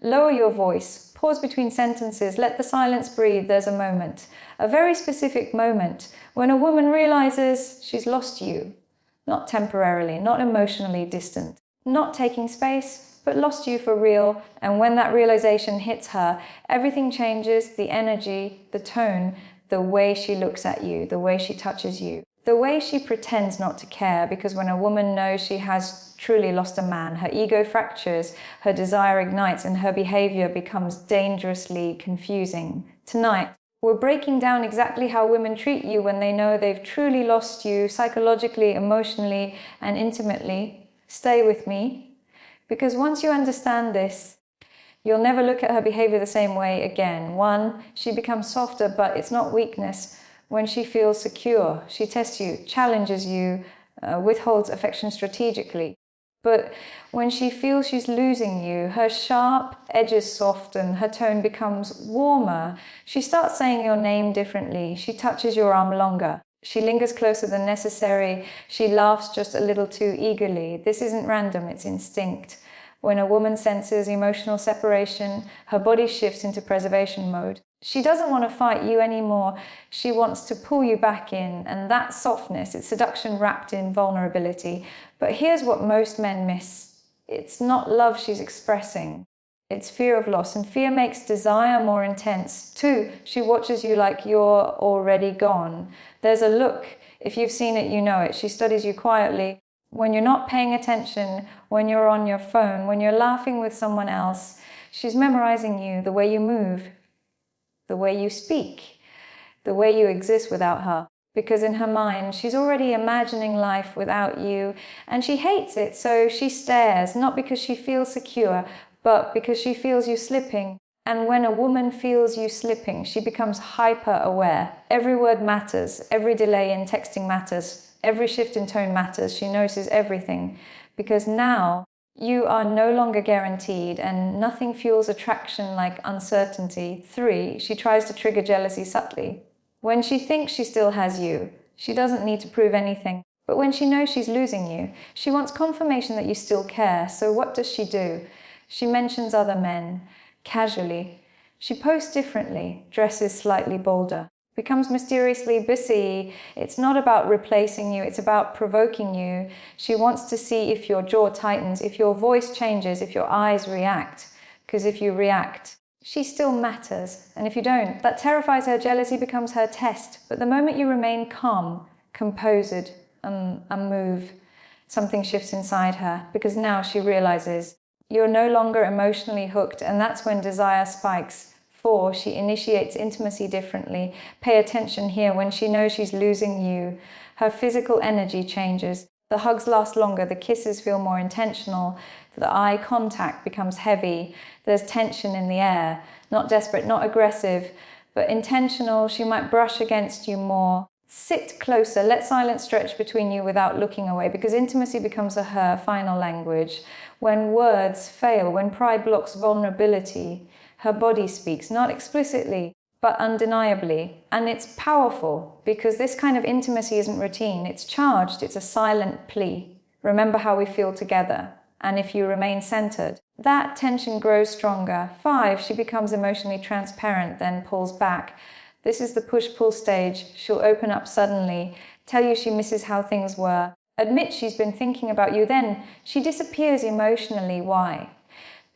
Lower your voice, pause between sentences, let the silence breathe. There's a moment, a very specific moment, when a woman realizes she's lost you. Not temporarily, not emotionally distant, not taking space, but lost you for real. And when that realization hits her, everything changes, the energy, the tone, the way she looks at you, the way she touches you, the way she pretends not to care, because when a woman knows she has truly lost a man, her ego fractures, her desire ignites, and her behavior becomes dangerously confusing. Tonight, we're breaking down exactly how women treat you when they know they've truly lost you psychologically, emotionally, and intimately. Stay with me, because once you understand this, you'll never look at her behavior the same way again. One, she becomes softer, but it's not weakness. When she feels secure, she tests you, challenges you, withholds affection strategically. But when she feels she's losing you, her sharp edges soften, her tone becomes warmer. She starts saying your name differently. She touches your arm longer. She lingers closer than necessary. She laughs just a little too eagerly. This isn't random, it's instinct. When a woman senses emotional separation, her body shifts into preservation mode. She doesn't want to fight you anymore. She wants to pull you back in. And that softness, it's seduction wrapped in vulnerability. But here's what most men miss. It's not love she's expressing. It's fear of loss. And fear makes desire more intense. Two, she watches you like you're already gone. There's a look. If you've seen it, you know it. She studies you quietly. When you're not paying attention, when you're on your phone, when you're laughing with someone else, she's memorizing you, the way you move, the way you speak, the way you exist without her. Because in her mind, she's already imagining life without you, and she hates it, so she stares, not because she feels secure, but because she feels you slipping. And when a woman feels you slipping, she becomes hyper-aware. Every word matters, every delay in texting matters. Every shift in tone matters. She notices everything, because now you are no longer guaranteed, and nothing fuels attraction like uncertainty. Three, she tries to trigger jealousy subtly. When she thinks she still has you, she doesn't need to prove anything. But when she knows she's losing you, she wants confirmation that you still care. So what does she do? She mentions other men, casually. She posts differently, dresses slightly bolder, becomes mysteriously busy. It's not about replacing you, it's about provoking you. She wants to see if your jaw tightens, if your voice changes, if your eyes react. Because if you react, she still matters. And if you don't, that terrifies her. Jealousy becomes her test. But the moment you remain calm, composed, unmoved, something shifts inside her, because now she realizes you're no longer emotionally hooked, and that's when desire spikes. Four, she initiates intimacy differently. Pay attention here. When she knows she's losing you, her physical energy changes. The hugs last longer, the kisses feel more intentional, the eye contact becomes heavy, there's tension in the air, not desperate, not aggressive, but intentional. She might brush against you more. Sit closer, let silence stretch between you without looking away, because intimacy becomes her final language. When words fail, when pride blocks vulnerability, her body speaks, not explicitly, but undeniably. And it's powerful, because this kind of intimacy isn't routine. It's charged, it's a silent plea. Remember how we feel together. And if you remain centered, that tension grows stronger. Five, she becomes emotionally transparent, then pulls back. This is the push-pull stage. She'll open up suddenly, tell you she misses how things were, admit she's been thinking about you, then she disappears emotionally. Why?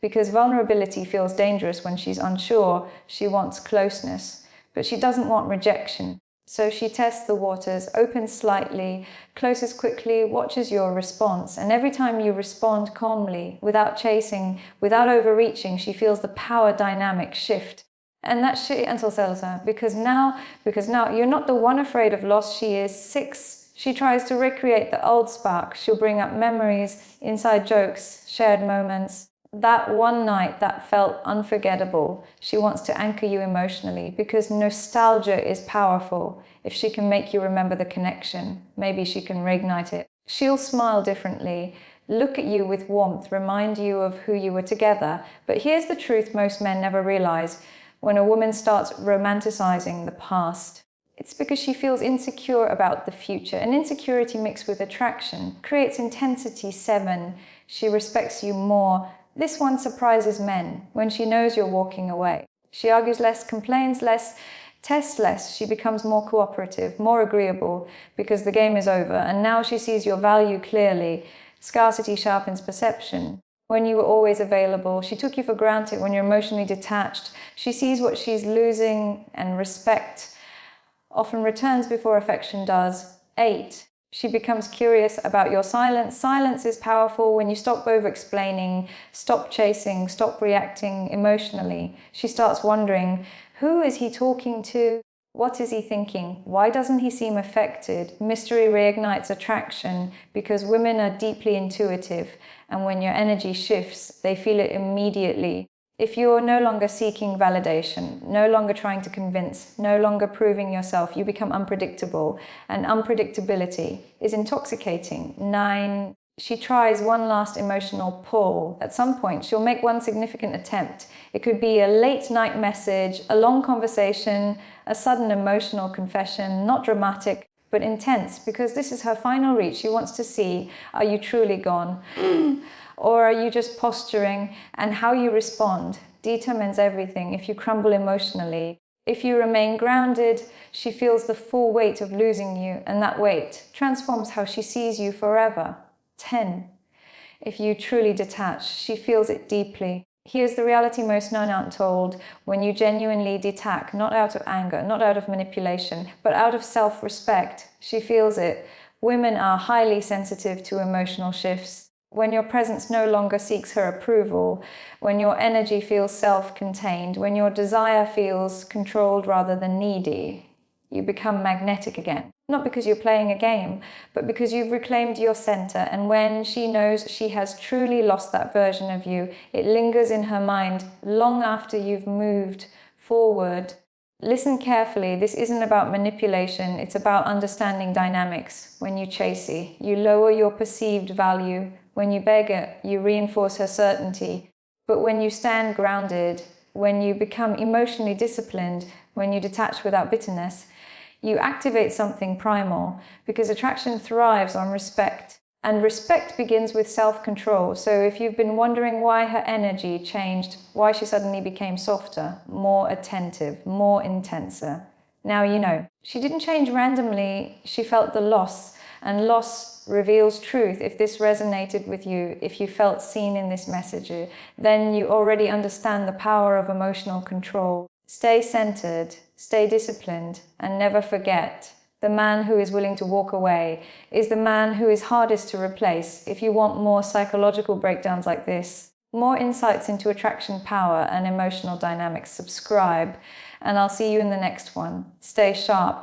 Because vulnerability feels dangerous when she's unsure. She wants closeness, but she doesn't want rejection. So she tests the waters, opens slightly, closes quickly, watches your response. And every time you respond calmly, without chasing, without overreaching, she feels the power dynamic shift. And that's until Selsa, because now you're not the one afraid of loss. She is. Six, she tries to recreate the old spark. She'll bring up memories, inside jokes, shared moments. That one night that felt unforgettable. She wants to anchor you emotionally, because nostalgia is powerful. If she can make you remember the connection, maybe she can reignite it. She'll smile differently, look at you with warmth, remind you of who you were together. But here's the truth most men never realize. When a woman starts romanticizing the past, it's because she feels insecure about the future. And insecurity mixed with attraction creates intensity. Seven, she respects you more This one surprises men when she knows you're walking away. She argues less, complains less, tests less. She becomes more cooperative, more agreeable, because the game is over, and now she sees your value clearly. Scarcity sharpens perception. When you were always available, she took you for granted. When you're emotionally detached, she sees what she's losing, and respect often returns before affection does. 8. She becomes curious about your silence. Silence is powerful when you stop over-explaining, stop chasing, stop reacting emotionally. She starts wondering, who is he talking to? What is he thinking? Why doesn't he seem affected? Mystery reignites attraction because women are deeply intuitive, and when your energy shifts, they feel it immediately. If you're no longer seeking validation, no longer trying to convince, no longer proving yourself, you become unpredictable, and unpredictability is intoxicating. 9. She tries one last emotional pull. At some point, she'll make one significant attempt. It could be a late night message, a long conversation, a sudden emotional confession, not dramatic, but intense, because this is her final reach. She wants to see, are you truly gone? Or are you just posturing? And how you respond determines everything. If you crumble emotionally, if you remain grounded, she feels the full weight of losing you, and that weight transforms how she sees you forever. 10. If you truly detach, she feels it deeply. Here's the reality most known untold. When you genuinely detach, not out of anger, not out of manipulation, but out of self-respect, she feels it. Women are highly sensitive to emotional shifts. When your presence no longer seeks her approval, when your energy feels self-contained, when your desire feels controlled rather than needy, you become magnetic again. Not because you're playing a game, but because you've reclaimed your center. And when she knows she has truly lost that version of you, it lingers in her mind long after you've moved forward. Listen carefully. This isn't about manipulation. It's about understanding dynamics. When you chasey, you lower your perceived value. When you beg it, you reinforce her certainty. But when you stand grounded, when you become emotionally disciplined, when you detach without bitterness, you activate something primal, because attraction thrives on respect. And respect begins with self-control. So if you've been wondering why her energy changed, why she suddenly became softer, more attentive, more intenser, now you know. She didn't change randomly. She felt the loss, and loss reveals truth. If this resonated with you, if you felt seen in this message, then you already understand the power of emotional control. Stay centered, stay disciplined, and never forget, the man who is willing to walk away is the man who is hardest to replace. If you want more psychological breakdowns like this, more insights into attraction power and emotional dynamics, subscribe, and I'll see you in the next one. Stay sharp.